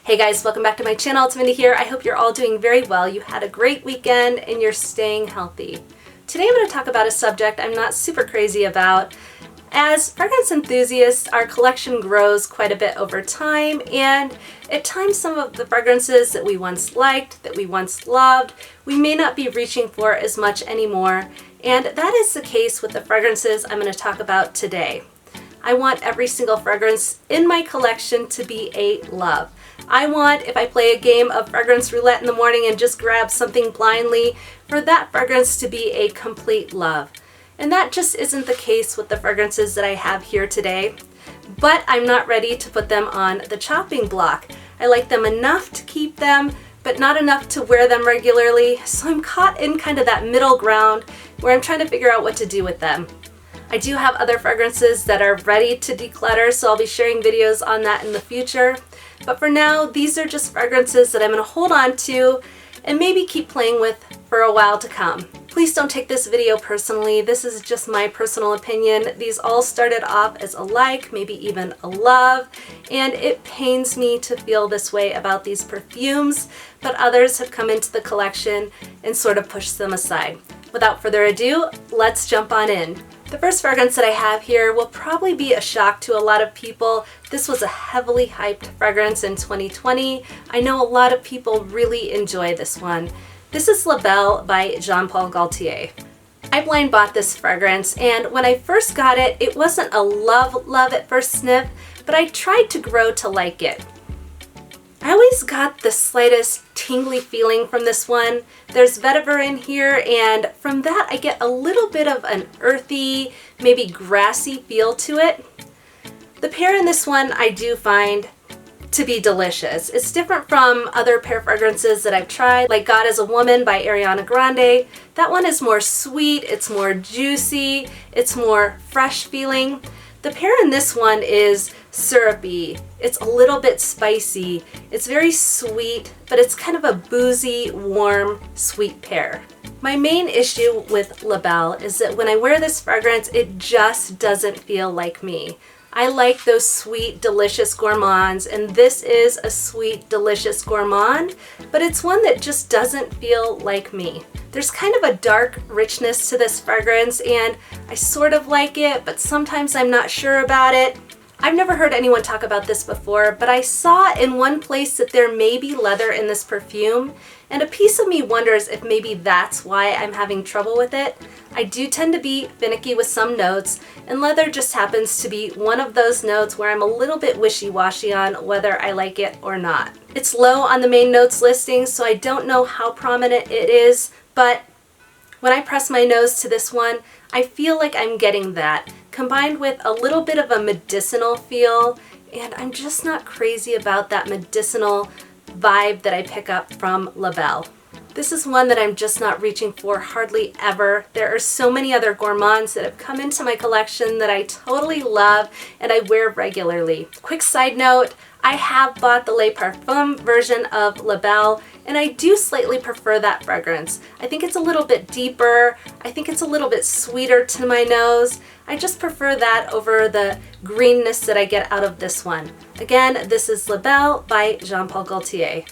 Hey guys, welcome back to my channel. It's Mindy here. I hope you're all doing very well. You had a great weekend and you're staying healthy. Today I'm going to talk about a subject I'm not super crazy about. As fragrance enthusiasts, our collection grows quite a bit over time, and at times some of the fragrances that we once liked, that we once loved, we may not be reaching for as much anymore, and that is the case with the fragrances I'm going to talk about today. I want every single fragrance in my collection to be a love. I want, if I play a game of fragrance roulette in the morning and just grab something blindly, for that fragrance to be a complete love. And that just isn't the case with the fragrances that I have here today. But I'm not ready to put them on the chopping block. I like them enough to keep them, but not enough to wear them regularly. So I'm caught in kind of that middle ground where I'm trying to figure out what to do with them. I do have other fragrances that are ready to declutter, so I'll be sharing videos on that in the future. But for now, these are just fragrances that I'm going to hold on to and maybe keep playing with for a while to come. Please don't take this video personally. This is just my personal opinion. These all started off as a like, maybe even a love, and it pains me to feel this way about these perfumes, but others have come into the collection and sort of pushed them aside. Without further ado, let's jump on in. The first fragrance that I have here will probably be a shock to a lot of people. This was a heavily hyped fragrance in 2020. I know a lot of people really enjoy this one. This is Labelle by Jean-Paul Gaultier. I blind bought this fragrance, and when I first got it, it wasn't a love at first sniff, but I tried to grow to like it. I always got the slightest tingly feeling from this one. There's vetiver in here, and from that I get a little bit of an earthy, maybe grassy feel to it. The pear in this one I do find to be delicious. It's different from other pear fragrances that I've tried, like God is a Woman by Ariana Grande. That one is more sweet, it's more juicy, it's more fresh feeling. The pear in this one is syrupy. It's a little bit spicy. It's very sweet, but it's kind of a boozy, warm, sweet pear. My main issue with Labelle is that when I wear this fragrance, it just doesn't feel like me. I like those sweet, delicious gourmands, and this is a sweet, delicious gourmand, but it's one that just doesn't feel like me. There's kind of a dark richness to this fragrance, and I sort of like it, but sometimes I'm not sure about it. I've never heard anyone talk about this before, but I saw in one place that there may be leather in this perfume, and a piece of me wonders if maybe that's why I'm having trouble with it. I do tend to be finicky with some notes, and leather just happens to be one of those notes where I'm a little bit wishy-washy on whether I like it or not. It's low on the main notes listing, so I don't know how prominent it is, but when I press my nose to this one, I feel like I'm getting that, combined with a little bit of a medicinal feel, and I'm just not crazy about that medicinal vibe that I pick up from Labelle. This is one that I'm just not reaching for hardly ever. There are so many other gourmands that have come into my collection that I totally love and I wear regularly. Quick side note, I have bought the Les Parfums version of Labelle, and I do slightly prefer that fragrance. I think it's a little bit deeper. I think it's a little bit sweeter to my nose. I just prefer that over the greenness that I get out of this one. Again, this is Labelle by Jean-Paul Gaultier.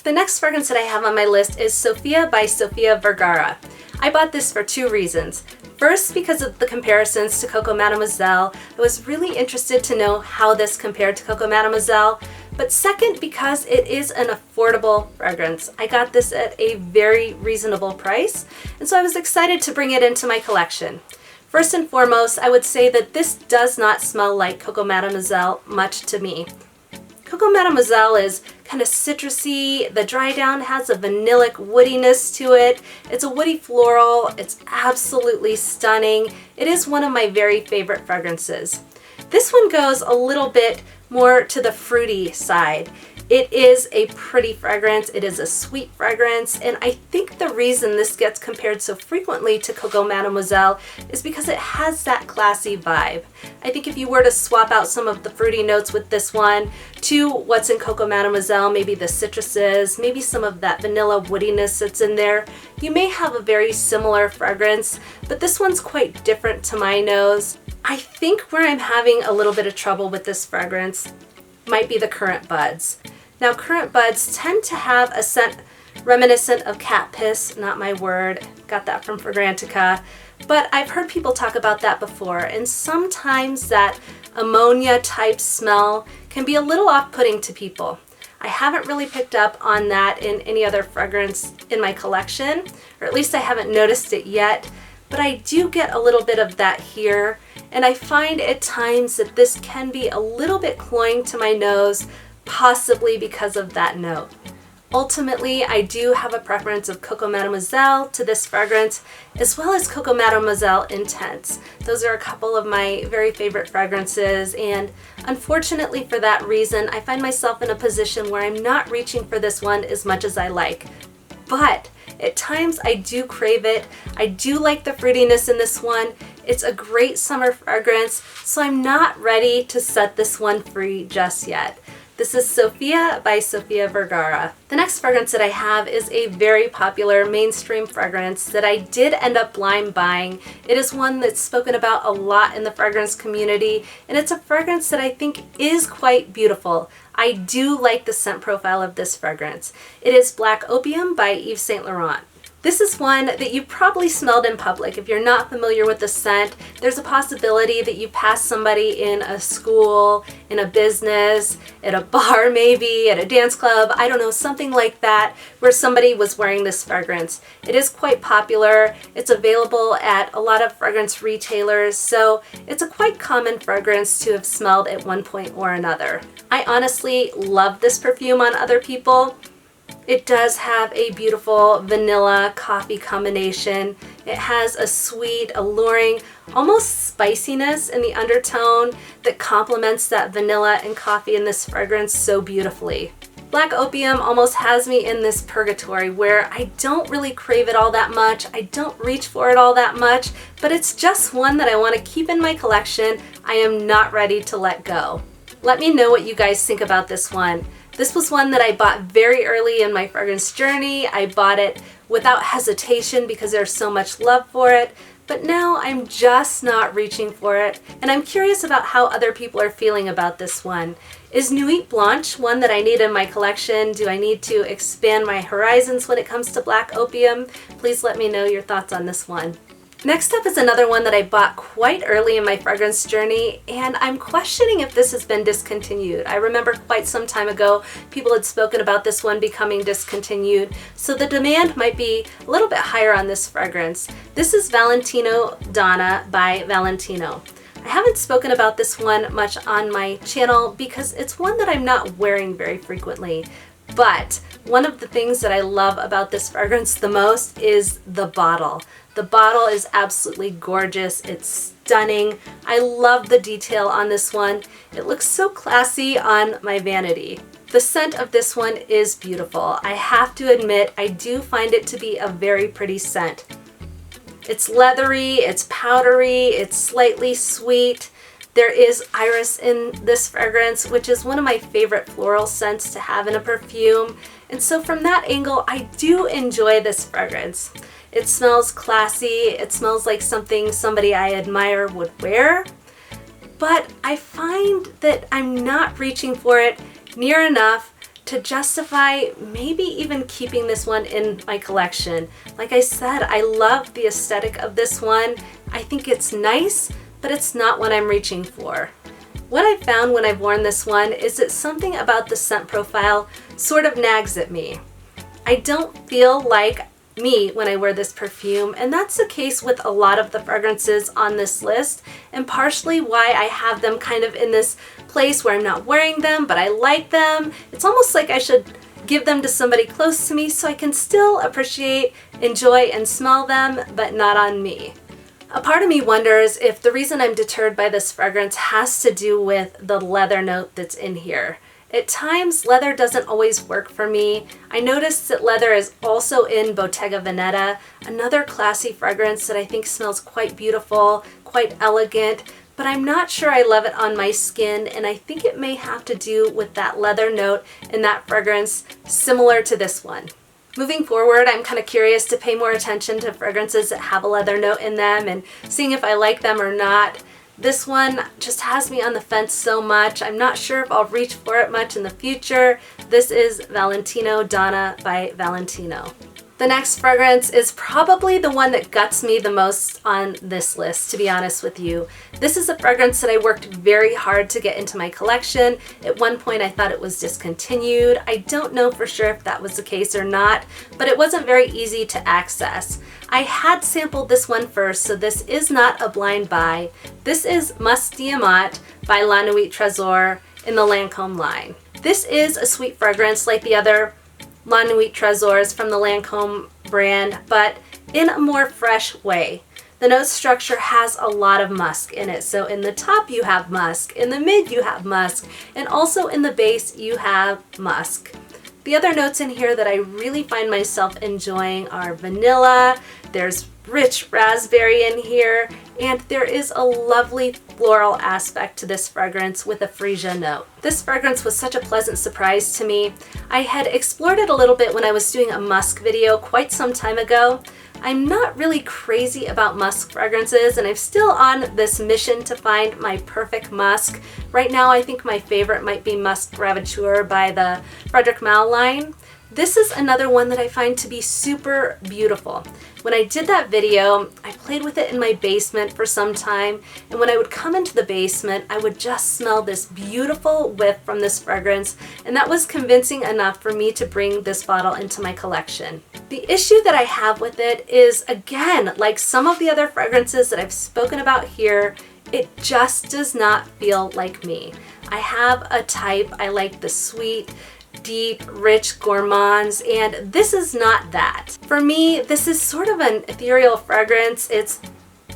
The next fragrance that I have on my list is Sofia by Sofia Vergara. I bought this for two reasons. First, because of the comparisons to Coco Mademoiselle. I was really interested to know how this compared to Coco Mademoiselle. But second, because it is an affordable fragrance. I got this at a very reasonable price, and so I was excited to bring it into my collection. First and foremost, I would say that this does not smell like Coco Mademoiselle much to me. Coco Mademoiselle is kind of citrusy. The dry down has a vanillic woodiness to it. It's a woody floral. It's absolutely stunning. It is one of my very favorite fragrances. This one goes a little bit more to the fruity side. It is a pretty fragrance. It is a sweet fragrance, and I think the reason this gets compared so frequently to Coco Mademoiselle is because it has that classy vibe. I think if you were to swap out some of the fruity notes with this one to what's in Coco Mademoiselle, maybe the citruses, maybe some of that vanilla woodiness that's in there, you may have a very similar fragrance, but this one's quite different to my nose. I think where I'm having a little bit of trouble with this fragrance might be the currant buds. Now, currant buds tend to have a scent reminiscent of cat piss, not my word, got that from Fragrantica, but I've heard people talk about that before, and sometimes that ammonia type smell can be a little off-putting to people. I haven't really picked up on that in any other fragrance in my collection, or at least I haven't noticed it yet, but I do get a little bit of that here, and I find at times that this can be a little bit cloying to my nose, possibly because of that note. Ultimately, I do have a preference of Coco Mademoiselle to this fragrance, as well as Coco Mademoiselle Intense. Those are a couple of my very favorite fragrances, and unfortunately for that reason, I find myself in a position where I'm not reaching for this one as much as I like. But at times I do crave it. I do like the fruitiness in this one. It's a great summer fragrance, so I'm not ready to set this one free just yet. This is Sofia by Sofia Vergara. The next fragrance that I have is a very popular mainstream fragrance that I did end up blind buying. It is one that's spoken about a lot in the fragrance community, and it's a fragrance that I think is quite beautiful. I do like the scent profile of this fragrance. It is Black Opium by Yves Saint Laurent. This is one that you probably smelled in public. If you're not familiar with the scent, there's a possibility that you passed somebody in a school, in a business, at a bar maybe, at a dance club, I don't know, something like that, where somebody was wearing this fragrance. It is quite popular. It's available at a lot of fragrance retailers, so it's a quite common fragrance to have smelled at one point or another. I honestly love this perfume on other people. It does have a beautiful vanilla coffee combination. It has a sweet, alluring, almost spiciness in the undertone that complements that vanilla and coffee in this fragrance so beautifully. Black Opium almost has me in this purgatory where I don't really crave it all that much, I don't reach for it all that much, but it's just one that I want to keep in my collection. I am not ready to let go. Let me know what you guys think about this one. This was one that I bought very early in my fragrance journey. I bought it without hesitation because there's so much love for it, but now I'm just not reaching for it, and I'm curious about how other people are feeling about this one. Is Nuit Blanche one that I need in my collection? Do I need to expand my horizons when it comes to Black Opium? Please let me know your thoughts on this one. Next up is another one that I bought quite early in my fragrance journey, and I'm questioning if this has been discontinued. I remember quite some time ago people had spoken about this one becoming discontinued, so the demand might be a little bit higher on this fragrance. This is Valentino Donna by Valentino. I haven't spoken about this one much on my channel because it's one that I'm not wearing very frequently. But one of the things that I love about this fragrance the most is the bottle. The bottle is absolutely gorgeous. It's stunning. I love the detail on this one. It looks so classy on my vanity. The scent of this one is beautiful. I have to admit, I do find it to be a very pretty scent. It's leathery, it's powdery, it's slightly sweet. There is iris in this fragrance, which is one of my favorite floral scents to have in a perfume. And so from that angle, I do enjoy this fragrance. It smells classy. It smells like something somebody I admire would wear. But I find that I'm not reaching for it near enough to justify maybe even keeping this one in my collection. Like I said, I love the aesthetic of this one. I think it's nice, but it's not what I'm reaching for. What I found when I've worn this one is that something about the scent profile sort of nags at me. I don't feel like me when I wear this perfume, and that's the case with a lot of the fragrances on this list, and partially why I have them kind of in this place where I'm not wearing them, but I like them. It's almost like I should give them to somebody close to me so I can still appreciate, enjoy, and smell them, but not on me. A part of me wonders if the reason I'm deterred by this fragrance has to do with the leather note that's in here. At times, leather doesn't always work for me. I noticed that leather is also in Bottega Veneta, another classy fragrance that I think smells quite beautiful, quite elegant, but I'm not sure I love it on my skin, and I think it may have to do with that leather note in that fragrance, similar to this one. Moving forward, I'm kind of curious to pay more attention to fragrances that have a leather note in them and seeing if I like them or not. This one just has me on the fence so much. I'm not sure if I'll reach for it much in the future. This is Valentino Donna by Valentino. The next fragrance is probably the one that guts me the most on this list, to be honest with you. This is a fragrance that I worked very hard to get into my collection. At one point I thought it was discontinued. I don't know for sure if that was the case or not, but it wasn't very easy to access. I had sampled this one first, so this is not a blind buy. This is Musc Diamant by La Nuit Tresor in the Lancome line. This is a sweet fragrance like the other La Nuit Tresors from the Lancome brand, but in a more fresh way. The note structure has a lot of musk in it. So in the top you have musk, in the mid you have musk, and also in the base you have musk. The other notes in here that I really find myself enjoying are vanilla, there's rich raspberry in here, and there is a lovely floral aspect to this fragrance with a freesia note. This fragrance was such a pleasant surprise to me. I had explored it a little bit when I was doing a musk video quite some time ago. I'm not really crazy about musk fragrances, and I'm still on this mission to find my perfect musk. Right now I think my favorite might be Musc Ravageur by the Frederic Malle line. This is another one that I find to be super beautiful. When I did that video, I played with it in my basement for some time, and when I would come into the basement, I would just smell this beautiful whiff from this fragrance, and that was convincing enough for me to bring this bottle into my collection. The issue that I have with it is, again, like some of the other fragrances that I've spoken about here, it just does not feel like me. I have a type. I like the sweet, deep, rich gourmands, and this is not that. For me, this is sort of an ethereal fragrance. It's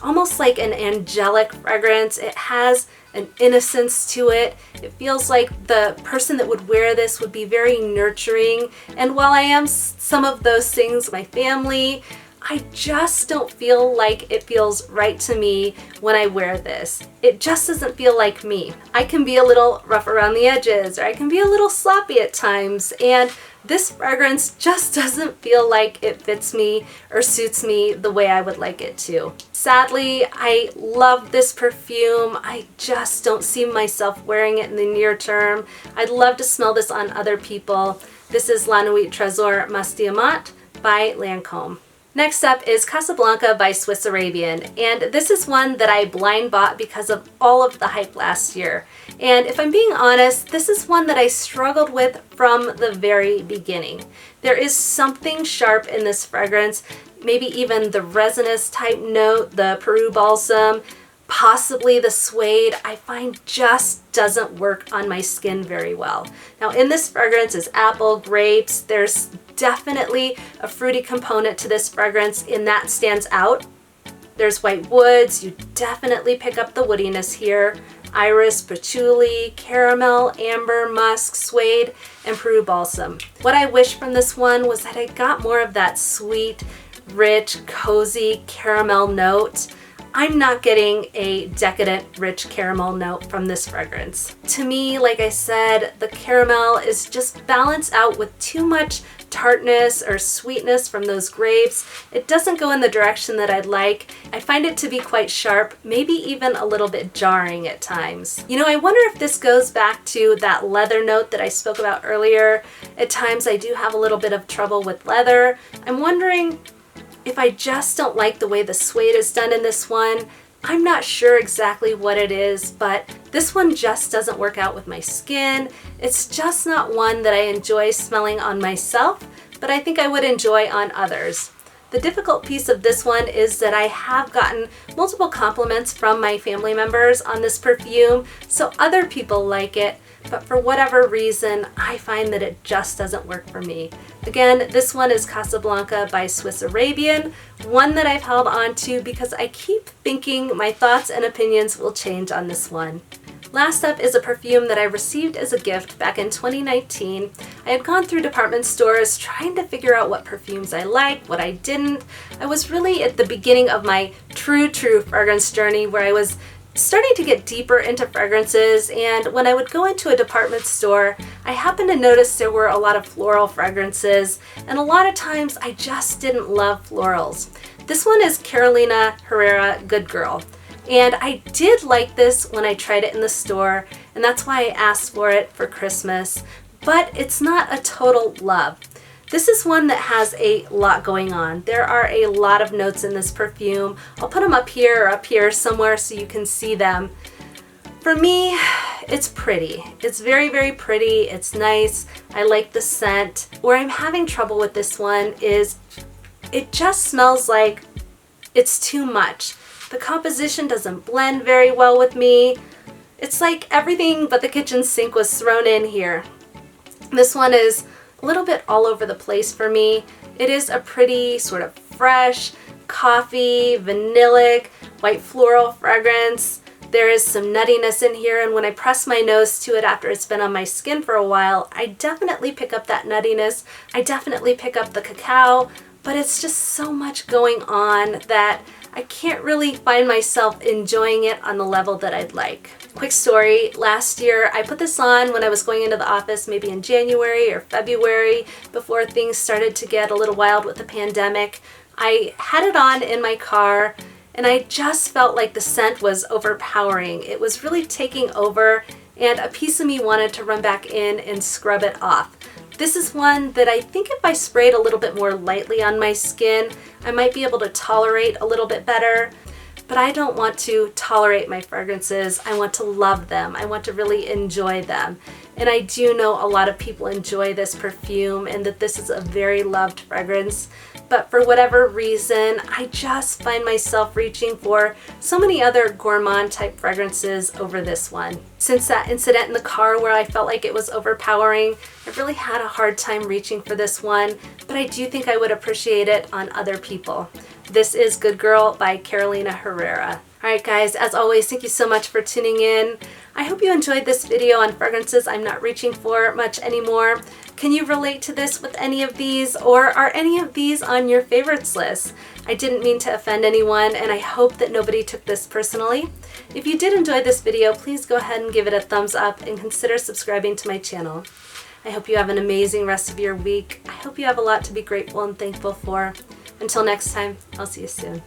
almost like an angelic fragrance. It has an innocence to it. It feels like the person that would wear this would be very nurturing, and while I am some of those things, my family, I just don't feel like it feels right to me when I wear this. It just doesn't feel like me. I can be a little rough around the edges, or I can be a little sloppy at times, and this fragrance just doesn't feel like it fits me or suits me the way I would like it to. Sadly, I love this perfume. I just don't see myself wearing it in the near term. I'd love to smell this on other people. This is La Nuit Tresor Musc Diamant by Lancome. Next up is Casablanca by Swiss Arabian, and this is one that I blind bought because of all of the hype last year. And if I'm being honest, this is one that I struggled with from the very beginning. There is something sharp in this fragrance, maybe even the resinous type note, the Peru balsam, possibly the suede, I find just doesn't work on my skin very well. Now in this fragrance is apple, grapes, there's definitely a fruity component to this fragrance, and that stands out. There's white woods, you definitely pick up the woodiness here. Iris, patchouli, caramel, amber, musk, suede, and Peru balsam. What I wish from this one was that I got more of that sweet, rich, cozy caramel note. I'm not getting a decadent, rich caramel note from this fragrance. To me, like I said, the caramel is just balanced out with too much tartness or sweetness from those grapes. It doesn't go in the direction that I'd like. I find it to be quite sharp, maybe even a little bit jarring at times. You know, I wonder if this goes back to that leather note that I spoke about earlier. At times I do have a little bit of trouble with leather. I'm wondering if I just don't like the way the suede is done in this one. I'm not sure exactly what it is, but this one just doesn't work out with my skin. It's just not one that I enjoy smelling on myself, but I think I would enjoy on others. The difficult piece of this one is that I have gotten multiple compliments from my family members on this perfume, so other people like it, but for whatever reason, I find that it just doesn't work for me. Again, this one is Casablanca by Swiss Arabian, one that I've held on to because I keep thinking my thoughts and opinions will change on this one. Last up is a perfume that I received as a gift back in 2019. I had gone through department stores trying to figure out what perfumes I liked, what I didn't. I was really at the beginning of my true fragrance journey where I was starting to get deeper into fragrances, and when I would go into a department store, I happened to notice there were a lot of floral fragrances, and a lot of times I just didn't love florals. This one is Carolina Herrera Good Girl. And I did like this when I tried it in the store, and that's why I asked for it for Christmas, but it's not a total love. This is one that has a lot going on. There are a lot of notes in this perfume. I'll put them up here or up here somewhere so you can see them. For me, it's pretty. It's very, very pretty. It's nice. I like the scent. Where I'm having trouble with this one is it just smells like it's too much. The composition doesn't blend very well with me. It's like everything but the kitchen sink was thrown in here. This one is a little bit all over the place for me. It is a pretty sort of fresh, coffee, vanillic, white floral fragrance. There is some nuttiness in here, and when I press my nose to it after it's been on my skin for a while, I definitely pick up that nuttiness. I definitely pick up the cacao, but it's just so much going on that I can't really find myself enjoying it on the level that I'd like. Quick story, last year I put this on when I was going into the office, maybe in January or February, before things started to get a little wild with the pandemic. I had it on in my car, and I just felt like the scent was overpowering. It was really taking over, and a piece of me wanted to run back in and scrub it off. This is one that I think if I sprayed a little bit more lightly on my skin, I might be able to tolerate a little bit better. But I don't want to tolerate my fragrances. I want to love them. I want to really enjoy them. And I do know a lot of people enjoy this perfume and that this is a very loved fragrance. But for whatever reason, I just find myself reaching for so many other gourmand type fragrances over this one. Since that incident in the car where I felt like it was overpowering, I've really had a hard time reaching for this one, but I do think I would appreciate it on other people. This is Good Girl by Carolina Herrera. Alright guys, as always, thank you so much for tuning in. I hope you enjoyed this video on fragrances I'm not reaching for much anymore. Can you relate to this with any of these, or are any of these on your favorites list? I didn't mean to offend anyone, and I hope that nobody took this personally. If you did enjoy this video, please go ahead and give it a thumbs up and consider subscribing to my channel. I hope you have an amazing rest of your week. I hope you have a lot to be grateful and thankful for. Until next time, I'll see you soon.